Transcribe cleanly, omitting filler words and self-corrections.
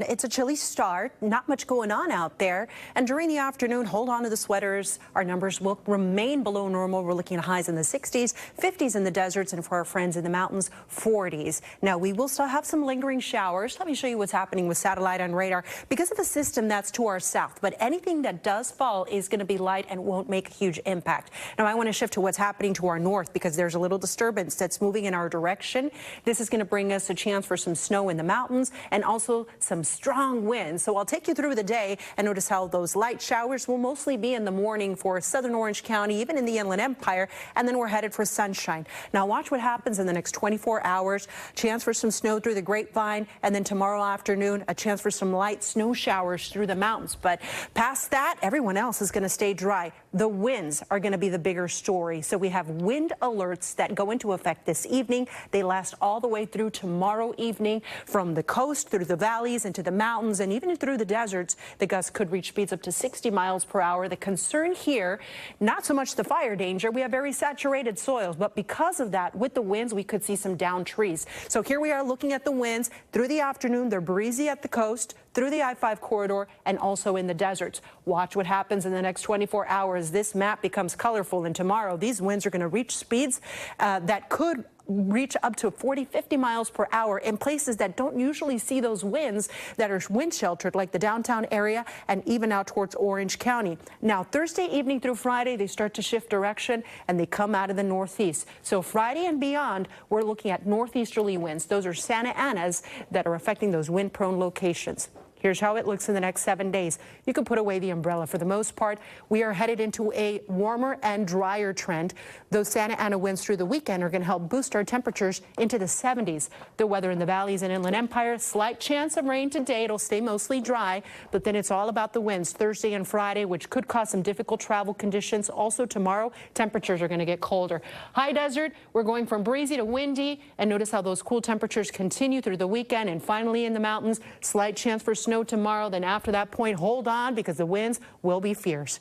It's a chilly start, not much going on out there. And during the afternoon, hold on to the sweaters. Our numbers will remain below normal. We're looking at highs in the 60s, 50s in the deserts, and for our friends in the mountains, 40s. Now, we will still have some lingering showers. Let me show you what's happening with satellite and radar because of the system that's to our south. But anything that does fall is going to be light and won't make a huge impact. Now, I want to shift to what's happening to our north because there's a little disturbance that's moving in our direction. This is going to bring us a chance for some snow in the mountains and also some strong winds. So I'll take you through the day and notice how those light showers will mostly be in the morning for southern Orange County, even in the Inland Empire, and then we're headed for sunshine. Now watch what happens in the next 24 hours. Chance for some snow through the Grapevine, and then tomorrow afternoon a chance for some light snow showers through the mountains. But past that, everyone else is going to stay dry. The winds are going to be the bigger story. So we have wind alerts that go into effect this evening. They last all the way through tomorrow evening from the coast through the valleys into the mountains and even through the deserts. The gusts could reach speeds up to 60 miles per hour. The concern here, not so much the fire danger. We have very saturated soils, but because of that, with the winds, we could see some downed trees. So here we are looking at the winds through the afternoon. They're breezy at the coast, through the I-5 corridor, and also in the deserts. Watch what happens in the next 24 hours. This map becomes colorful, and tomorrow these winds are going to reach speeds that could reach up to 40, 50 miles per hour in places that don't usually see those winds that are wind sheltered, like the downtown area and even out towards Orange County. Now, Thursday evening through Friday, they start to shift direction and they come out of the northeast. So Friday and beyond, we're looking at northeasterly winds. Those are Santa Anas that are affecting those wind-prone locations. Here's how it looks in the next 7 days. You can put away the umbrella. For the most part, we are headed into a warmer and drier trend. Those Santa Ana winds through the weekend are going to help boost our temperatures into the 70s. The weather in the valleys and Inland Empire, slight chance of rain today. It'll stay mostly dry, but then it's all about the winds Thursday and Friday, which could cause some difficult travel conditions. Also tomorrow, temperatures are going to get colder. High desert, we're going from breezy to windy, and notice how those cool temperatures continue through the weekend. And finally in the mountains, slight chance for snow tomorrow. Then after that point, hold on because the winds will be fierce.